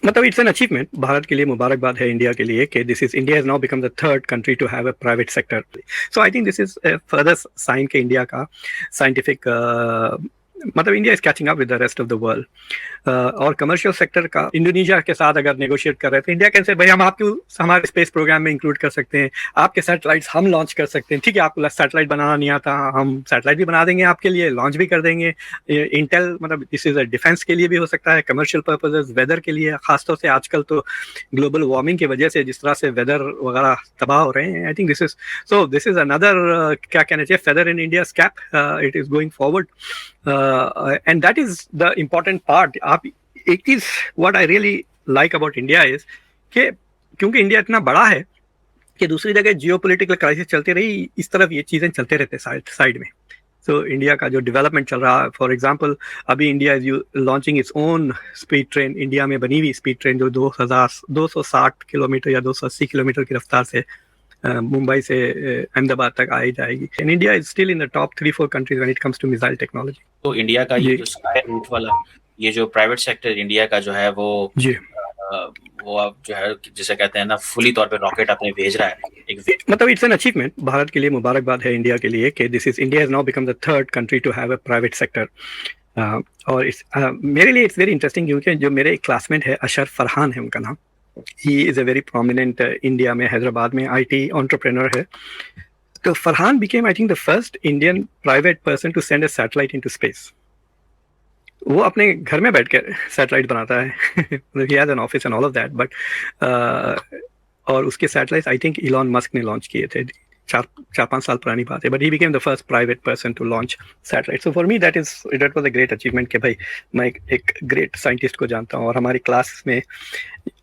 मतलब it's an achievement, Bharat के लिए मुबारकबाद है इंडिया के लिए कि this is India has now become the third country to have a private sector. So I think this is further sign के इंडिया का साइंटिफिक मतलब India is catching up with the rest of the world. और commercial sector का Indonesia के साथ अगर negotiate कर रहे थे, इंडिया कैसे भाई हम आपको हमारे स्पेस प्रोग्राम में इंक्लूड कर सकते हैं, आपके सैटेलाइट्स हम लॉन्च कर सकते हैं, ठीक है आपको सैटेलाइट बनाना नहीं आता, हम सैटेलाइट भी बना देंगे आपके लिए, लॉन्च भी कर देंगे। इंटेल मतलब दिस इज अ डिफेंस के लिए भी हो सकता है, कमर्शियल पर्पजेज, वेदर के लिए, खासतौर से आजकल तो ग्लोबल वार्मिंग की वजह से जिस तरह से वेदर वगैरह तबाह हो रहे हैं, आई थिंक दिस इज अनदर क्या कहना चाहिए feather in India cap, it is going forward and that is the important part. आप एक चीज what I really like about India is कि क्योंकि इंडिया इतना बड़ा है कि दूसरी जगह जियोपॉलिटिकल क्राइसिस चलती रही, इस तरफ ये चीजें चलते रहते साइड में। तो इंडिया का जो डेवलपमेंट चल रहा है, फॉर एग्जांपल अभी India is launching its own speed train, India में बनी हुई स्पीड ट्रेन जो 260 किलोमीटर या 280 किलोमीटर की रफ्तार से मुंबई से अहमदाबाद तक आई जाएगी। And India is still in the top 3-4 countries when it comes to missile technology. तो इंडिया का ये जो स्काई रूट वाला ये जो प्राइवेट सेक्टर इंडिया का जो है वो अब जो है जिसे कहते हैं ना फुली तौर पे रॉकेट अपने भेज रहा है, मतलब इट्स एन अचीवमेंट, भारत के लिए मुबारकबाद है इंडिया के लिए कि this is India has now become the third country to have a private sector. और मेरे लिए इट्स वेरी इंटरेस्टिंग क्योंकि जो मेरे एक क्लासमेट है अशर फरहान है उनका नाम, he is a very prominent India में हैदराबाद में आईटी एंटरप्रेन्योर है। तो Farhan became I think the first Indian private person to send a satellite into space. वो अपने घर में बैठकर सैटेलाइट बनाता है मतलब he has an office and all of that, but और उसके satellite I think Elon Musk ने लॉन्च किए थे, 4-5 साल पुरानी बात है, but he became the first private person to launch satellite. So for me that was a great achievement कि भाई मैं एक ग्रेट साइंटिस्ट को जानता हूँ। और हमारी क्लास में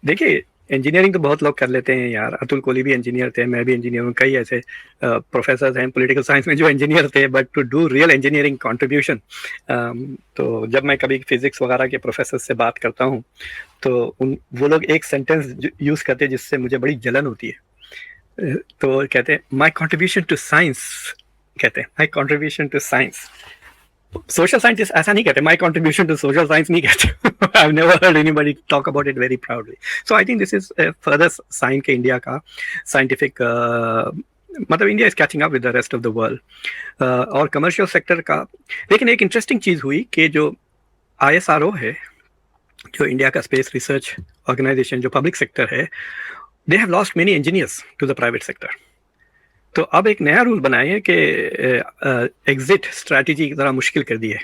देखिए इंजीनियरिंग तो बहुत लोग कर लेते हैं यार, अतुल कोहली भी इंजीनियर थे, मैं भी इंजीनियर हूँ, कई ऐसे प्रोफेसर हैं पॉलिटिकल साइंस में जो इंजीनियर थे, but to do real engineering contribution. तो जब मैं कभी फिजिक्स वगैरह के प्रोफेसर से बात करता हूँ तो वो लोग एक सेंटेंस यूज करते हैं जिससे मुझे बड़ी जलन होती है। तो कहते हैं माई कॉन्ट्रीब्यूशन टू साइंस, कहते हैं my contribution to science. Social scientist ऐसा नहीं कहते, my contribution to social science नहीं कहते। I've never heard anybody talk about it very proudly. So I think this is a further sign के India का scientific मतलब India is catching up with the rest of the world. और commercial sector का लेकिन एक interesting चीज हुई कि जो ISRO है, जो इंडिया का स्पेस रिसर्च ऑर्गेनाइजेशन जो पब्लिक सेक्टर है, they have lost many engineers to the private sector. तो अब एक नया रूल बनाए हैं कि एग्जिट स्ट्रैटेजी की तरह मुश्किल कर दी है।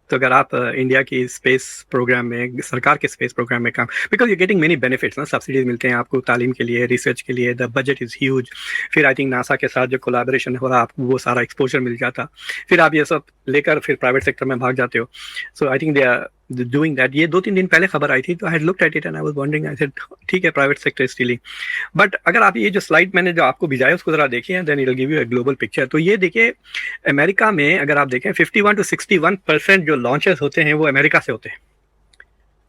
तो अगर आप इंडिया की स्पेस प्रोग्राम में, सरकार के स्पेस प्रोग्राम में काम, because you getting many benefits ना, सब्सिडीज मिलते हैं आपको तालीम के लिए, रिसर्च के लिए, द बजट इज़ ह्यूज। फिर आई थिंक नासा के साथ जो कोलैबोरेशन हो रहा है आपको वो सारा एक्सपोजर मिल जाता, फिर आप ये सब लेकर फिर प्राइवेट सेक्टर में भाग जाते हो। So I think they are doing that. ये 2-3 दिन पहले खबर आई थी तो I had looked at it and I was wondering, I said ठीक है private sector is stealing. But अगर आप ये जो स्लाइड मैंने जो आपको भिजाया उसको जरा देखिए, then it will give you a global picture. तो ये देखिए अमेरिका में अगर आप देखें 51 to 61% जो लॉन्चेस होते हैं वो अमेरिका से होते हैं,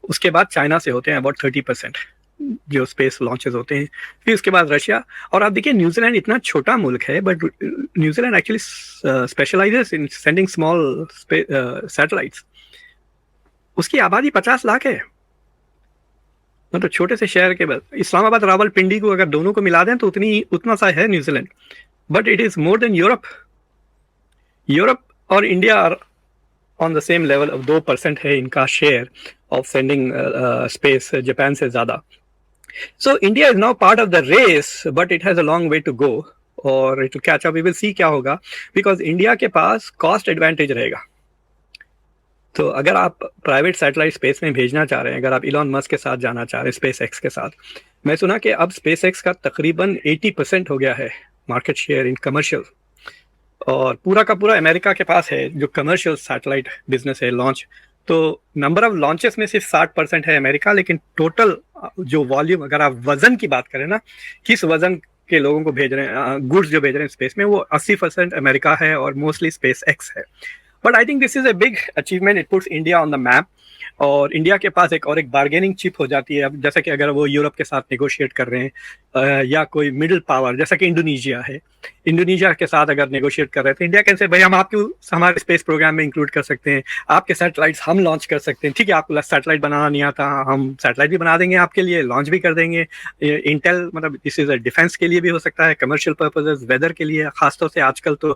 उसके बाद चाइना से होते हैं अबाउट 30% जो स्पेस लॉन्चेस होते हैं, फिर उसके बाद रशिया। और आप देखिए न्यूजीलैंड इतना छोटा मुल्क है but New Zealand actually specialises in sending small satellites. उसकी आबादी 50 लाख है, मतलब छोटे से शहर के बाद इस्लामाबाद रावलपिंडी को अगर दोनों को मिला दें तो उतना सा है New Zealand, but it is more than Europe और India are on the same level of 2% है इनका share of sending space, Japan से ज्यादा। So India is now part of the race but it has a long way to go और it will catch up, we will see क्या होगा, because India के पास cost advantage रहेगा। तो अगर आप प्राइवेट सैटेलाइट स्पेस में भेजना चाह रहे हैं, अगर आप इलॉन मस्क के साथ जाना चाह रहे हैं स्पेस एक्स के साथ, मैं सुना कि अब स्पेस एक्स का तकरीबन 80% हो गया है मार्केट शेयर इन कमर्शियल, और पूरा का पूरा अमेरिका के पास है जो कमर्शियल सैटेलाइट बिजनेस है लॉन्च। तो नंबर ऑफ लॉन्चेस में सिर्फ 60% है अमेरिका, लेकिन टोटल जो वॉल्यूम अगर आप वजन की बात करें ना, किस वजन के लोगों को भेज रहे हैं, गुड्स जो भेज रहे हैं स्पेस में, वो 80% अमेरिका है और मोस्टली स्पेस एक्स है। But I think this is a big achievement, it puts India on the map. और इंडिया के पास एक बार्गेनिंग चिप हो जाती है। अब जैसा कि अगर वो यूरोप के साथ नेगोशिएट कर रहे हैं या कोई मिडिल पावर जैसा कि इंडोनेशिया है, इंडोनेशिया के साथ अगर नेगोशिएट कर रहे थे, इंडिया कैन से भाई हम आपको हमारे स्पेस प्रोग्राम में इंक्लूड कर सकते हैं, आपके सैटेलाइट्स हम लॉन्च कर सकते हैं, ठीक है आपको सैटेलाइट बनाना नहीं आता, हम सैटेलाइट भी बना देंगे आपके लिए, लॉन्च भी कर देंगे। इंटेल मतलब दिस इज डिफेंस के लिए भी हो सकता है, कमर्शियल पर्पजेज, वेदर के लिए, खासतौर से आजकल तो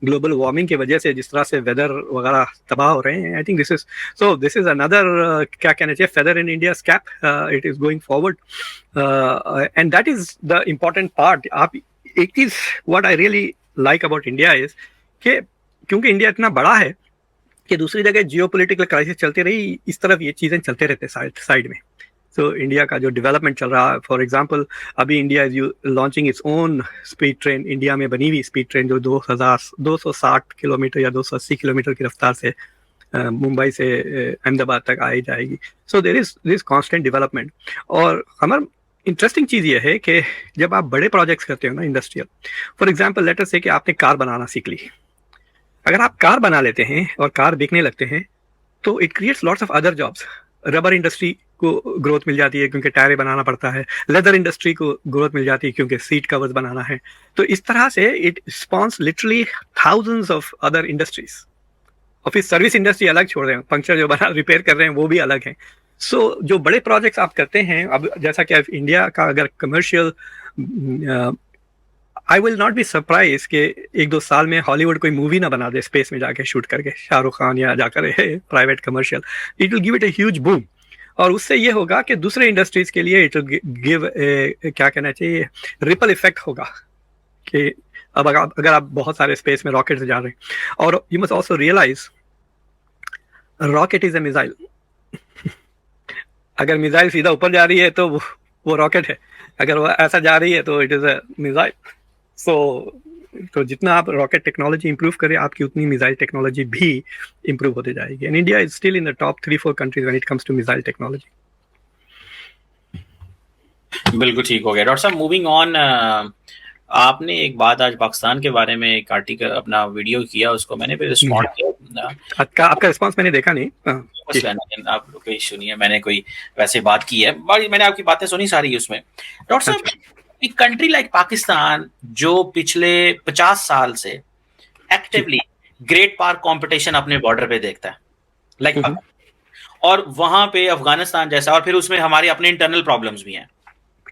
ग्लोबल वार्मिंग की वजह से जिस तरह से वेदर वगैरह तबाह हो रहे हैं, आई थिंक दिस इज अनदर क्या कहना चाहिए feather in India cap, it is going forward and that is the important part. आप एक चीज what I really like about India is कि क्योंकि इंडिया इतना बड़ा है कि दूसरी जगह जियोपॉलिटिकल क्राइसिस चलती रही, इस तरफ ये चीजें चलते रहते साइड में। तो इंडिया का जो डेवलपमेंट चल रहा है, फॉर एग्जांपल अभी India is launching its own speed train, India में बनी हुई स्पीड ट्रेन जो 260 किलोमीटर या 280 किलोमीटर की रफ्तार से मुंबई से अहमदाबाद तक आई जाएगी। So there is constant development. और हमारा इंटरेस्टिंग चीज़ ये है कि जब आप बड़े प्रोजेक्ट्स करते हो ना industrial, for example let us से कि आपने कार बनाना सीख ली, अगर आप कार बना लेते हैं और कार बिकने लगते हैं तो it creates lots of other jobs. Rubber industry को ग्रोथ मिल जाती है क्योंकि टायर बनाना पड़ता है, लेदर इंडस्ट्री को ग्रोथ मिल जाती है क्योंकि सीट कवर्स बनाना है। तो इस तरह से it spawns literally thousands of other industries. और फिर सर्विस इंडस्ट्री अलग छोड़ रहे हैं, पंक्चर जो बना रिपेयर कर रहे हैं वो भी अलग है। सो जो बड़े प्रोजेक्ट्स आप करते हैं, अब जैसा कि इंडिया का अगर commercial, I will not be surprise कि 1-2 साल में हॉलीवुड कोई मूवी ना बना दे स्पेस में जाके शूट करके, शाहरुख खान या जाकर private commercial, it will give it a huge boom. और उससे ये होगा कि दूसरे इंडस्ट्रीज के लिए इट विल गिव क्या कहना चाहिए रिपल इफेक्ट होगा कि अब अगर आप बहुत सारे स्पेस में रॉकेट से जा रहे हैं। और you must also realise rocket is a missile. अगर मिसाइल सीधा ऊपर जा रही है तो वो रॉकेट है, अगर वो ऐसा जा रही है तो इट इज अ मिसाइल। तो जितना आप रॉकेट टेक्नोलॉजी इंप्रूव करें, आपकी उतनी मिसाइल टेक्नोलॉजी भी इंप्रूव होते जाएगी। And India is still in the top 3-4 countries when it comes to missile technology. बिल्कुल ठीक हो गया डॉक्टर साहब। मूविंग ऑन, आपने एक बात आज पाकिस्तान के बारे में एक आर्टिकल अपना वीडियो किया, उसको मैंने भी रिस्पॉन्ड किया। आपका रिस्पांस मैंने देखा नहीं, आप कोई इशू नहीं है, मैंने कोई वैसे बात की है, मैंने आपकी बातें सुनी सारी उसमें। डॉक्टर साहब, एक कंट्री लाइक पाकिस्तान जो पिछले 50 साल से एक्टिवली ग्रेट पार कंपटीशन अपने बॉर्डर पे देखता है, लाइक और वहां पे अफगानिस्तान जैसा, और फिर उसमें हमारे अपने इंटरनल प्रॉब्लम्स भी हैं,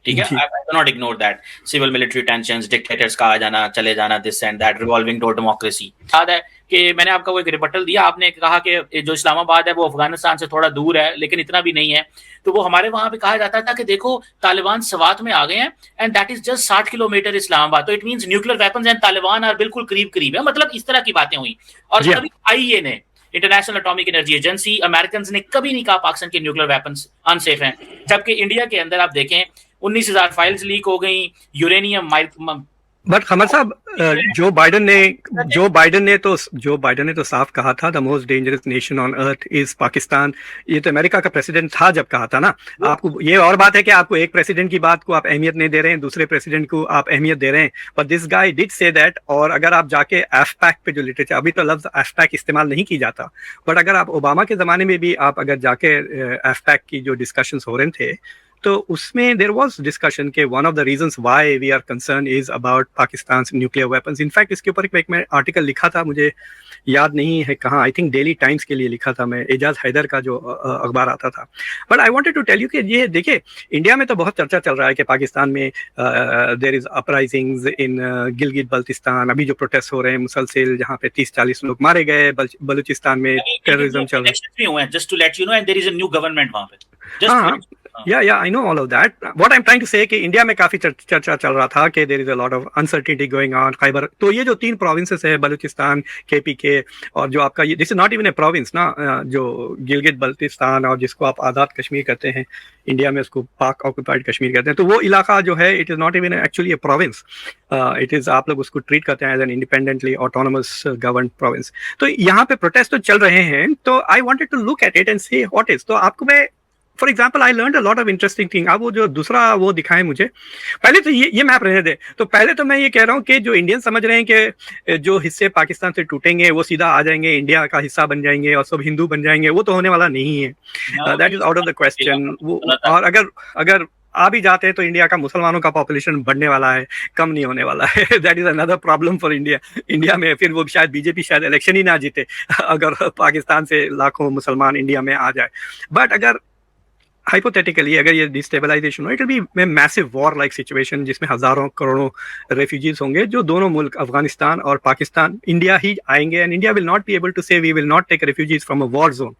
ठीक है, I can not ignore that, civil military tensions, dictators का आ जाना चले जाना, this and that, revolving door democracy. याद है कि मैंने आपका वो एक रिबटल दिया, आपने कहा कि जो इस्लामाबाद है वो अफगानिस्तान से थोड़ा दूर है लेकिन इतना भी नहीं है। तो वो हमारे वहां पे कहा जाता था कि देखो तालिबान सवात में आ गए हैं and that is just 60 kilometre Islamabad, तो it means nuclear weapons and Taliban are बिल्कुल करीब करीब है, मतलब इस तरह की बातें हुई। और कभी आईईए ने, international atomic energy agency, American ने कभी नहीं कहा पाकिस्तान के न्यूक्लियर वेपन्स अनसेफ हैं, जबकि इंडिया के अंदर आप देखें 19,000 फाइल्स लीक हो गई, यूरेनियम। बट खमर साहब, जो बाइडन ने तो साफ कहा था the most dangerous nation on earth is Pakistan. ये तो अमेरिका का प्रेसिडेंट था जब कहा था ना। आपको ये और बात है कि आपको एक प्रेसिडेंट की बात को आप अहमियत नहीं दे रहे हैं, दूसरे प्रेसिडेंट को आप अहमियत दे रहे हैं, but this guy did say that. और अगर आप जाके एफपैक पे जो लिटरेचर, अभी तो लफ्ज एफपैक इस्तेमाल नहीं की जाता, बट अगर आप ओबामा के जमाने में भी आप अगर जाके एफपैक की जो डिस्कशंस हो रहे थे तो उसमें देयर वाज डिस्कशन के one of the reasons why we are concern is about Pakistan nuclear weapons. In fact इसके ऊपर एक मैं आर्टिकल लिखा था, मुझे याद नहीं है कहाँ, आई थिंक डेली टाइम्स के लिए लिखा था मैं, एजाज हैदर का जो अखबार आता था। But I wanted to tell you कि ये देखिए, इंडिया में तो बहुत चर्चा चल रहा है कि पाकिस्तान में देयर इज अपराइजिंग्स इन गिलगित बल्तिस्तान, अभी जो प्रोटेस्ट हो रहे हैं मुसलसल, जहाँ पे 30-40 लोग मारे गए, बलूचिस्तान में टेररिज्म चल रहा है। Just to let you know, and there is a new government वहां पे। हाँ, yeah, I know all of that. What I'm trying to say कि इंडिया में काफी चर्चा चल रहा था कि there is a lot of uncertainty going on, Khyber. तो ये जो 3 प्रोविंसेस है, बलूचिस्तान, KPK, और जो आपका ये, this is not even a province ना, जो गिलगित बल्तिस्तान और जिसको आप आज़ाद कश्मीर कहते हैं, इंडिया में उसको पाक ऑक्यूपाइड कश्मीर कहते हैं, तो वो इलाका जो है it is not even actually a province, it is, आप लोग उसको ट्रीट करते हैं as an independently autonomous govern province. तो यहाँ पे प्रोटेस्ट तो चल रहे हैं, तो I wanted to look at it and see what is. तो आपको मैं for example I learn a lot of interesting thing. अब वो जो दूसरा वो दिखाएं मुझे, पहले तो ये मैप रहने दे। तो पहले तो मैं ये कह रहा हूँ कि जो इंडियन समझ रहे हैं कि जो हिस्से पाकिस्तान से टूटेंगे वो सीधा आ जाएंगे, इंडिया का हिस्सा बन जाएंगे और सब हिंदू बन जाएंगे, वो तो होने वाला नहीं है। That is out of the question. और अगर आ भी जाते हैं तो इंडिया का मुसलमानों का पॉपुलेशन बढ़ने वाला है, कम नहीं होने वाला है। That is another problem for India. India में फिर वो शायद बीजेपी शायद इलेक्शन ही ना जीते अगर पाकिस्तान से लाखों मुसलमान इंडिया में आ जाए। बट अगर हाइपोथेटिकली अगर ये डिस्टेबलाइजेशन हो, it will be massive war like situation जिसमें हजारों करोड़ों रेफ्यूजीज होंगे, जो दोनों मुल्क अफगानिस्तान और पाकिस्तान इंडिया ही आएंगे, and India will not be able to say we will not take refugees from a war zone.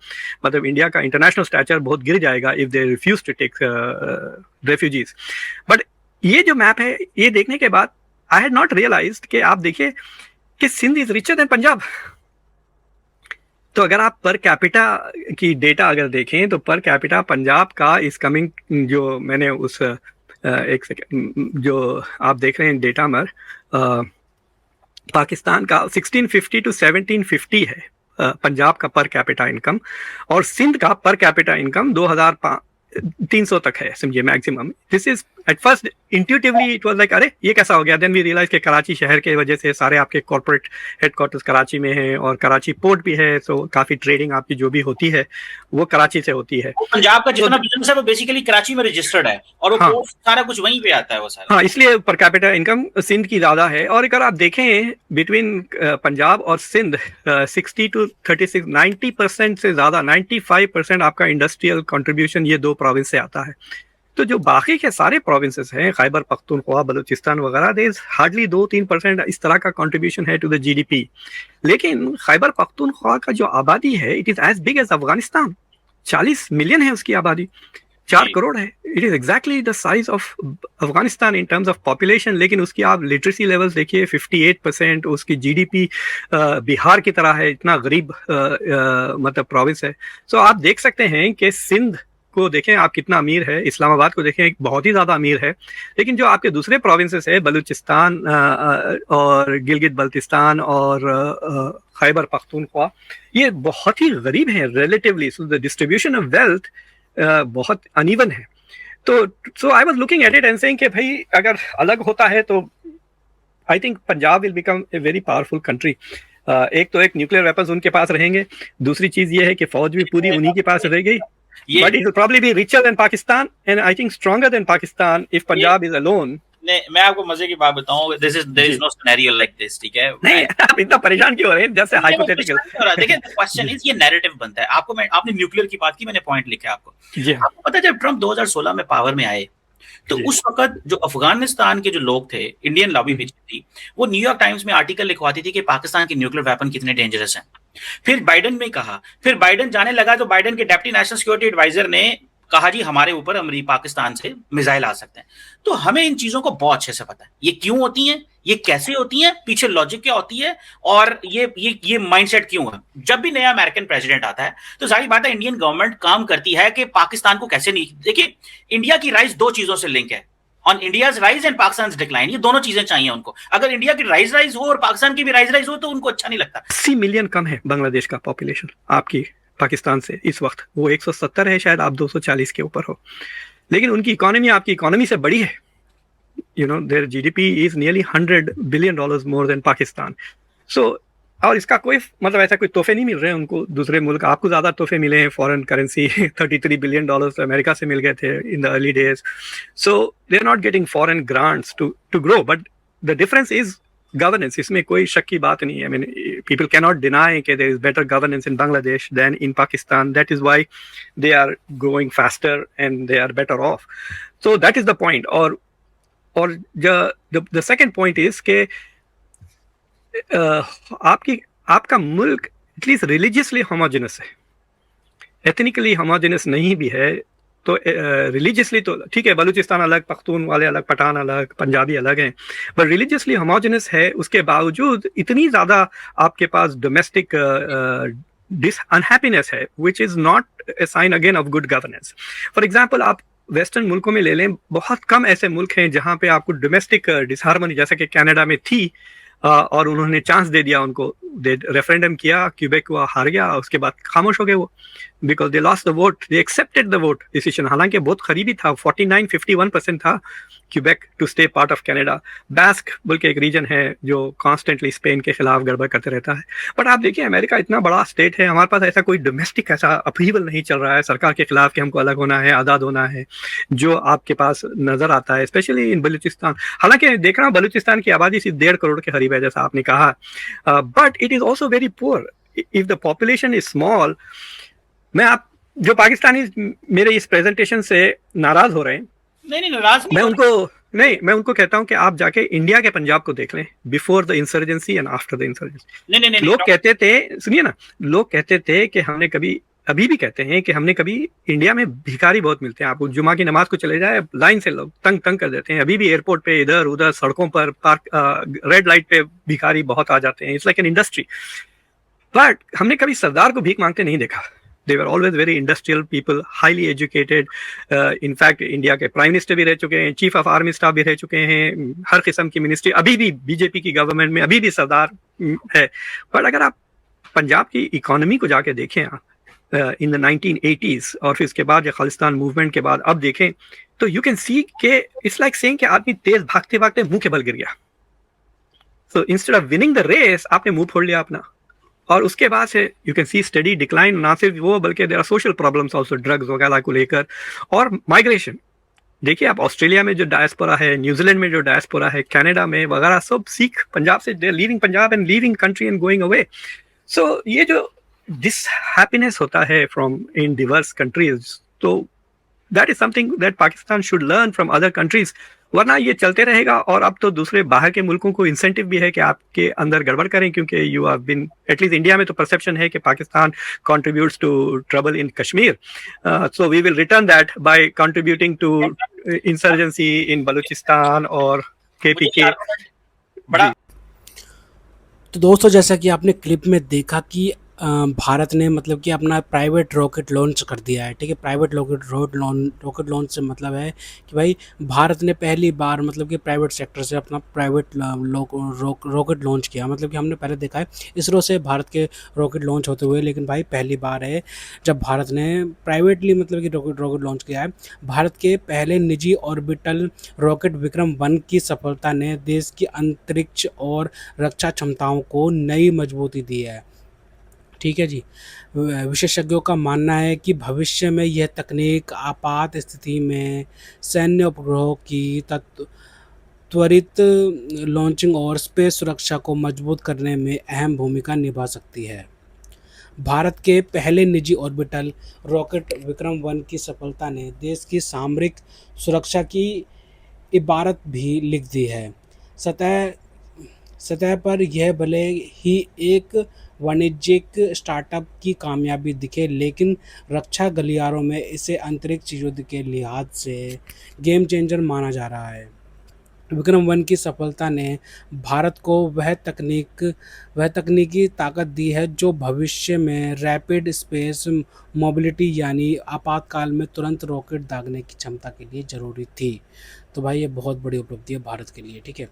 मतलब इंडिया का इंटरनेशनल स्टैचर बहुत गिर जाएगा if they refuse to take refugees. But ये जो मैप है ये देखने के बाद आई हैड नॉट रियलाइज्ड कि आप देखिए कि Sindh is richer than Punjab. तो अगर आप पर कैपिटा की डेटा अगर देखें तो पर कैपिटा पंजाब का इस कमिंग, जो मैंने उस एक सेकेंड जो आप देख रहे हैं डेटा में, पाकिस्तान का 1650 to 1750 है पंजाब का पर कैपिटा इनकम, और सिंध का पर कैपिटा इनकम 2300 तक है समझिए maximum. This is at first intuitively it was like अरे ये कैसा हो गया, देन वी रियलाइज कि कराची शहर के वजह से सारे आपके कॉर्पोरेट हेडक्वार्टर्स कराची में हैं और कराची पोर्ट भी है, तो काफी ट्रेडिंग आपकी जो भी होती है वो कराची से होती है। पंजाब का जितना बिजनेस है वो बेसिकली कराची में रजिस्टर्ड है और वो पोर्ट सारा कुछ वहीं पे आता है वो सारा। हाँ, इसलिए पर कैपिटा इनकम सिंध की ज्यादा है। और अगर आप देखें बिटवीन पंजाब और सिंध 60 to 36 90% से ज्यादा 95% आपका इंडस्ट्रियल कंट्रीब्यूशन ये दो प्रोविंस से आता है। तो जो बाकी के सारे प्रोविंसेस हैं, खैबर पख्तूनख्वा, बलूचिस्तान वगैरह, देयर इज हार्डली 2-3% इस तरह का कंट्रीब्यूशन है टू द जीडीपी। लेकिन खैबर पख्तूनख्वा का जो आबादी है it is as big as Afghanistan. 40 million है उसकी आबादी, 4 करोड़ है। It is exactly the size of Afghanistan in terms of population. लेकिन उसकी आप लिटरेसी लेवल्स देखिए 58%, उसकी जीडीपी बिहार की तरह है, इतना गरीब मतलब प्रोविंस है। सो आप देख सकते हैं कि सिंध को देखें आप कितना अमीर है, इस्लामाबाद को देखें बहुत ही ज़्यादा अमीर है, लेकिन जो आपके दूसरे प्रोविंसेस है बलूचिस्तान और गिलगित बल्तिस्तान और खैबर पख्तूनख्वा, ये बहुत ही गरीब हैं relatively. So the distribution of wealth बहुत अनइवन है। तो so I was looking at it and saying कि भाई अगर अलग होता है तो I think Punjab will become a very powerful country. एक तो एक न्यूक्लियर वेपन्स उनके पास रहेंगे, दूसरी चीज ये है कि फौज भी पूरी उन्हीं के पास रहेगी। But it will probably be richer than Pakistan and I think stronger than Pakistan if Punjab is alone. मैं आपको मजे की बात बताऊं, there is no scenario like this, ठीक है? नहीं, आप इतना परेशान क्यों हो रहे हैं? जैसे hypothetical. देखिए क्वेश्चन इज ये नैरेटिव बनता है। आपने न्यूक्लियर की बात की, मैंने पॉइंट लिखा है आपको। जी आपको पता है जब ट्रम्प 2016 में पावर में आए तो उस वक्त जो अफगानिस्तान के जो लोग थे, इंडियन लॉबी भी थी, वो न्यूयॉर्क टाइम्स में आर्टिकल लिखवाती थी कि पाकिस्तान के न्यूक्लियर वेपन कितने डेंजरस हैं। फिर बाइडेन में कहा, फिर बाइडेन जाने लगा तो बाइडेन के डेप्टी नेशनल सिक्योरिटी एडवाइजर ने कहा जी हमारे ऊपर पाकिस्तान से मिसाइल आ सकते हैं। तो हमें इन चीजों को बहुत अच्छे से पता है, ये क्यों होती हैं, ये कैसे होती हैं, पीछे लॉजिक क्या होती है और ये माइंडसेट क्यों है। जब भी नया अमेरिकन प्रेसिडेंट आता है तो सारी बात है इंडियन गवर्नमेंट काम करती है कि पाकिस्तान को कैसे नहीं। देखिए इंडिया की राइज दो चीजों से लिंक है, on India's rise and Pakistan decline. ये दोनों चीजें चाहिए उनको। अगर इंडिया की राइज हो और पाकिस्तान की भी राइज हो तो उनको अच्छा नहीं लगता। 80 मिलियन कम है बांग्लादेश का पॉपुलेशन आपकी पाकिस्तान से इस वक्त। वो 170 है, शायद आप 240 के ऊपर हो, लेकिन उनकी इकोनॉमी आपकी इकोनॉमी से बड़ी है। You know their GDP is nearly $100 billion more than Pakistan. So और इसका कोई मतलब ऐसा कोई तोहफे नहीं मिल रहे हैं उनको दूसरे मुल्क। आपको ज्यादा तोहफे मिले हैं, फॉरेन करेंसी $33 बिलियन अमेरिका से मिल गए थे in the early days. So they are not getting foreign grants to grow, but the difference is governance. इसमें कोई शक की बात नहीं है। I mean people can not deny कि there is better governance in Bangladesh than in Pakistan. That is why they are growing faster and they are better off. So that is the point. और the second point is के आपका मुल्क at least religiously homogeneous है, ethnically homogeneous नहीं भी है। तो religiously तो ठीक है, बलूचिस्तान अलग, पख्तून वाले अलग, पठान अलग, पंजाबी अलग हैं, बट रिलीजियसली होमोजेनस है। उसके बावजूद इतनी ज़्यादा आपके पास डोमेस्टिक अनहैप्पीनेस है, which is not a sign again of good governance. For example आप वेस्टर्न मुल्कों में ले लें, बहुत कम ऐसे मुल्क हैं जहाँ पे आपको डोमेस्टिक डिसहार्मनी जैसे कि कनाडा में थी और उन्होंने चांस दे दिया उनको, रेफरेंडम किया, क्यूबेक हुआ, हार गया, उसके बाद खामोश हो गए वो, because they lost the vote, they accepted the vote decision, हालांकि बहुत करीबी था, 49-51% था Quebec to stay part of Canada. Basque बोल के एक रीजन है जो कॉन्स्टेंटली स्पेन के खिलाफ गड़बड़ करते रहता है। बट आप देखिए अमेरिका इतना बड़ा स्टेट है, हमारे पास ऐसा कोई डोमेस्टिक ऐसा अपहीवल नहीं चल रहा है सरकार के खिलाफ कि हमको अलग होना है, आज़ाद होना है, जो आपके पास नजर आता है स्पेशली इन बलूचिस्तान। हालांकि देख रहा हूँ बलूचिस्तान की आबादी सिर्फ 1.5 करोड़ के करीब है जैसा आपने कहा, but it is also very poor. If the population is small, मैं आप जो पाकिस्तानी मेरे इस प्रेजेंटेशन से नाराज हो रहे हैं, नहीं नाराज मैं उनको नहीं, मैं उनको कहता हूं कि आप जाके इंडिया के पंजाब को देख लें, before the insurgency and after the insurgency. नहीं लोग कहते थे, सुनिए ना, लोग कहते थे कि हमने कभी, अभी भी कहते हैं कि हमने कभी, इंडिया में भिखारी बहुत मिलते हैं, आप जुमा की नमाज को चले जाए लाइन से लोग तंग तंग कर देते हैं, अभी भी एयरपोर्ट पे इधर उधर सड़कों पर पार्क रेड लाइट पे भिखारी बहुत आ जाते हैं, it's like an industry. But हमने कभी सरदार को भीख मांगते नहीं देखा। They were always very industrial people, highly educated. In fact India के प्राइम मिनिस्टर भी रह चुके हैं, चीफ ऑफ आर्मी स्टाफ भी रह चुके हैं, हर किस्म की मिनिस्ट्री, अभी भी बीजेपी की गवर्नमेंट में अभी भी सरदार है। बट अगर आप पंजाब की इकोनॉमी को जाके देखें इन द 1980s और फिर इसके बाद खालिस्तान मूवमेंट के बाद अब देखें, तो यू कैन सी के इट्स लाइक सेइंग कि आदमी तेज भागते भागते मुंह के बल गिर गया। So instead of winning the race आपने मुंह फोड़ लिया अपना, और उसके बाद से you can see study decline, ना सिर्फ वो बल्कि there are social problems also, drugs वगैरह को लेकर, और माइग्रेशन। देखिए आप ऑस्ट्रेलिया में जो डायस्पोरा है, न्यूजीलैंड में जो डायस्पोरा है, कनाडा में वगैरह, सब सिख पंजाब से, they are leaving Punjab and leaving country and going away. So ये जो दिस हैप्पीनेस होता है फ्रॉम इन डिवर्स कंट्रीज, तो that is something that Pakistan should learn from other countries, वरना ये चलते रहेगा। और अब तो दूसरे बाहर के मुल्कों को इंसेंटिव भी है कि आपके अंदर गड़बड़ करें, क्योंकि you have been, at least India में तो परसेप्शन है कि Pakistan contributes to trouble in Kashmir, so we will return that by contributing to insurgency in Balochistan और केपीके। बड़ा। तो दोस्तों जैसा कि आपने क्लिप में देखा कि भारत ने मतलब कि अपना प्राइवेट रॉकेट लॉन्च कर दिया है, ठीक है। प्राइवेट रॉकेट लॉन्च से मतलब है कि भाई भारत ने पहली बार मतलब कि प्राइवेट सेक्टर से अपना प्राइवेट रॉकेट लॉन्च किया। मतलब कि हमने पहले देखा है इसरो से भारत के रॉकेट लॉन्च होते हुए, लेकिन भाई पहली बार है जब भारत ने प्राइवेटली मतलब कि रॉकेट लॉन्च किया है। भारत के पहले निजी ऑर्बिटल रॉकेट विक्रम-1 की सफलता ने देश की अंतरिक्ष और रक्षा क्षमताओं को नई मजबूती दी है, ठीक है जी। विशेषज्ञों का मानना है कि भविष्य में यह तकनीक आपात स्थिति में सैन्य उपग्रहों की त्वरित लॉन्चिंग और स्पेस सुरक्षा को मजबूत करने में अहम भूमिका निभा सकती है। भारत के पहले निजी ऑर्बिटल रॉकेट विक्रम-1 की सफलता ने देश की सामरिक सुरक्षा की इबारत भी लिख दी है। सतह पर यह भले ही एक वाणिज्यिक स्टार्टअप की कामयाबी दिखे, लेकिन रक्षा गलियारों में इसे अंतरिक्ष युद्ध के लिहाज से गेम चेंजर माना जा रहा है। विक्रम-1 की सफलता ने भारत को वह तकनीकी ताकत दी है जो भविष्य में रैपिड स्पेस मोबिलिटी यानी आपातकाल में तुरंत रॉकेट दागने की क्षमता के लिए ज़रूरी थी। तो भाई ये बहुत बड़ी उपलब्धि है भारत के लिए, ठीक है।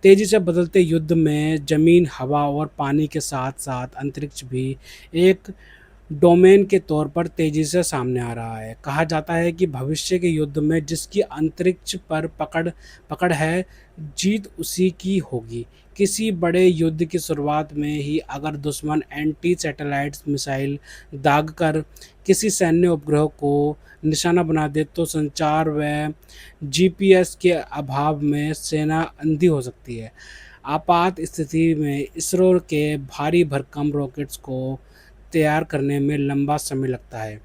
तेज़ी से बदलते युद्ध में ज़मीन, हवा और पानी के साथ साथ अंतरिक्ष भी एक डोमेन के तौर पर तेज़ी से सामने आ रहा है। कहा जाता है कि भविष्य के युद्ध में जिसकी अंतरिक्ष पर पकड़ है, जीत उसी की होगी। किसी बड़े युद्ध की शुरुआत में ही अगर दुश्मन एंटी सैटेलाइट मिसाइल दागकर किसी सैन्य उपग्रह को निशाना बना दे तो संचार व जीपीएस के अभाव में सेना अंधी हो सकती है। आपात स्थिति में इसरो के भारी भरकम रॉकेट्स को तैयार करने में लंबा समय लगता है,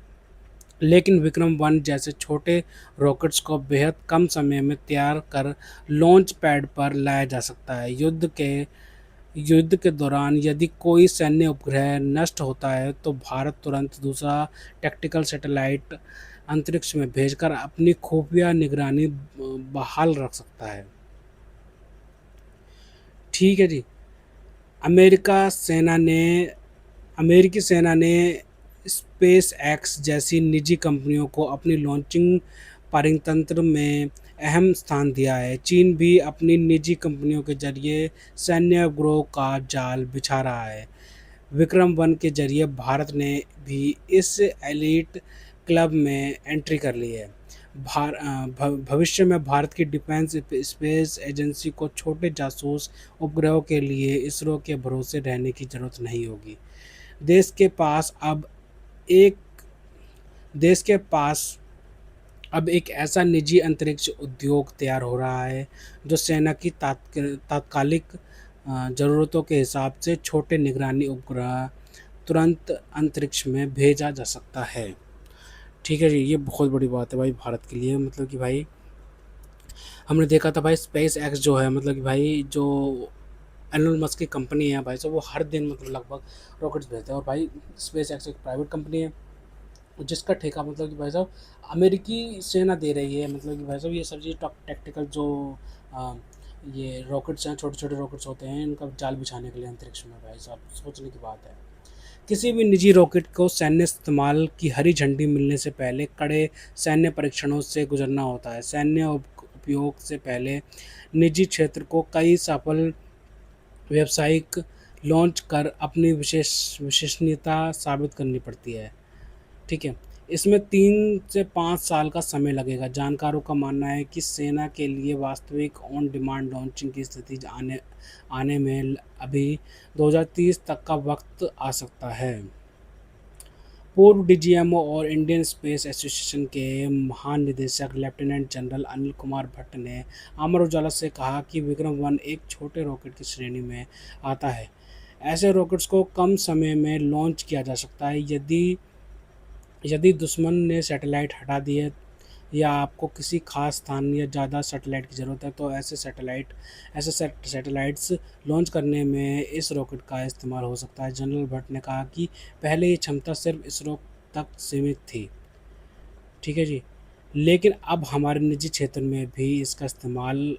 लेकिन विक्रम-1 जैसे छोटे रॉकेट्स को बेहद कम समय में तैयार कर लॉन्च पैड पर लाया जा सकता है। युद्ध के दौरान यदि कोई सैन्य उपग्रह नष्ट होता है तो भारत तुरंत दूसरा टैक्टिकल सैटेलाइट अंतरिक्ष में भेजकर अपनी खुफिया निगरानी बहाल रख सकता है, ठीक है जी। अमेरिकी सेना ने स्पेस एक्स जैसी निजी कंपनियों को अपनी लॉन्चिंग परितंत्र में अहम स्थान दिया है। चीन भी अपनी निजी कंपनियों के जरिए सैन्य उपग्रहों का जाल बिछा रहा है। विक्रम वन के जरिए भारत ने भी इस एलीट क्लब में एंट्री कर ली है। भविष्य में भारत की डिफेंस स्पेस एजेंसी को छोटे जासूस उपग्रहों के लिए इसरो के भरोसे रहने की जरूरत नहीं होगी। देश के पास अब एक देश के पास अब एक ऐसा निजी अंतरिक्ष उद्योग तैयार हो रहा है जो सेना की तात्कालिक ज़रूरतों के हिसाब से छोटे निगरानी उपग्रह तुरंत अंतरिक्ष में भेजा जा सकता है। ठीक है जी, ये बहुत बड़ी बात है भाई भारत के लिए। मतलब कि भाई हमने देखा था भाई स्पेस एक्स जो है, मतलब कि भाई जो एलोन मस्क की कंपनी है भाई साहब, वो हर दिन मतलब लगभग रॉकेट्स भेजते हैं। और भाई स्पेस एक्स एक प्राइवेट कंपनी है जिसका ठेका मतलब कि भाई साहब अमेरिकी सेना दे रही है। मतलब कि भाई साहब ये सब चीज़ टैक्टिकल जो आ, ये रॉकेट्स हैं, छोटे छोटे रॉकेट्स होते हैं, इनका जाल बिछाने के लिए अंतरिक्ष में भाई साहब सोचने की बात है। किसी भी निजी रॉकेट को सैन्य इस्तेमाल की हरी झंडी मिलने से पहले कड़े सैन्य परीक्षणों से गुजरना होता है। सैन्य उपयोग से पहले निजी क्षेत्र को कई सफल व्यावसायिक लॉन्च कर अपनी विश्वसनीयता साबित करनी पड़ती है। ठीक है, इसमें 3 से 5 साल का समय लगेगा। जानकारों का मानना है कि सेना के लिए वास्तविक ऑन डिमांड लॉन्चिंग की स्थिति आने आने में अभी 2030 तक का वक्त आ सकता है। पूर्व डीजीएमओ और इंडियन स्पेस एसोसिएशन के महानिदेशक लेफ्टिनेंट जनरल अनिल कुमार भट्ट ने अमर उजाला से कहा कि विक्रम वन एक छोटे रॉकेट की श्रेणी में आता है। ऐसे रॉकेट्स को कम समय में लॉन्च किया जा सकता है। यदि यदि दुश्मन ने सैटेलाइट हटा दिए या आपको किसी खास स्थान या ज़्यादा सैटेलाइट की ज़रूरत है तो ऐसे सैटेलाइट्स लॉन्च करने में इस रॉकेट का इस्तेमाल हो सकता है। जनरल भट्ट ने कहा कि पहले ये क्षमता सिर्फ इसरो तक सीमित थी। ठीक है जी, लेकिन अब हमारे निजी क्षेत्र में भी इसका इस्तेमाल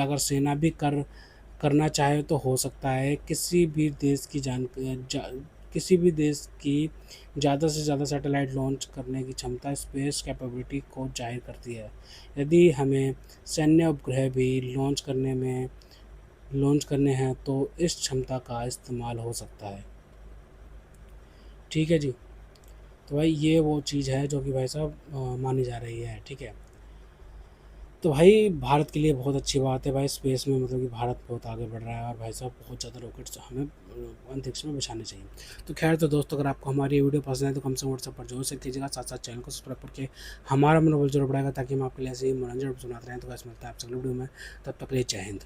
अगर सेना भी करना चाहे तो हो सकता है। किसी भी देश की ज़्यादा से ज़्यादा सैटेलाइट लॉन्च करने की क्षमता स्पेस कैपेबिलिटी को जाहिर करती है। यदि हमें सैन्य उपग्रह भी लॉन्च करने हैं तो इस क्षमता का इस्तेमाल हो सकता है। ठीक है जी, तो भाई ये वो चीज़ है जो कि भाई साहब मानी जा रही है। ठीक है, तो भाई भारत के लिए बहुत अच्छी बात है भाई, स्पेस में मतलब कि भारत बहुत आगे बढ़ रहा है और भाई साहब बहुत ज़्यादा रॉकेट्स हमें अंतरिक्ष में बिछाने चाहिए। तो खैर, तो दोस्तों अगर आपको हमारी ये वीडियो पसंद है तो कम से कम व्हाट्सएप पर जरूर शेयर कीजिएगा, साथ साथ चैनल को सब्सक्राइब करके हमारा मनोबल जरूर बढ़ाएगा ताकि हम आपके लिए ऐसे ही मनोरंजन बनाते रहें। तो बस मिलता है आपसे अगली वीडियो में, तब तक के लिए जय हिंद।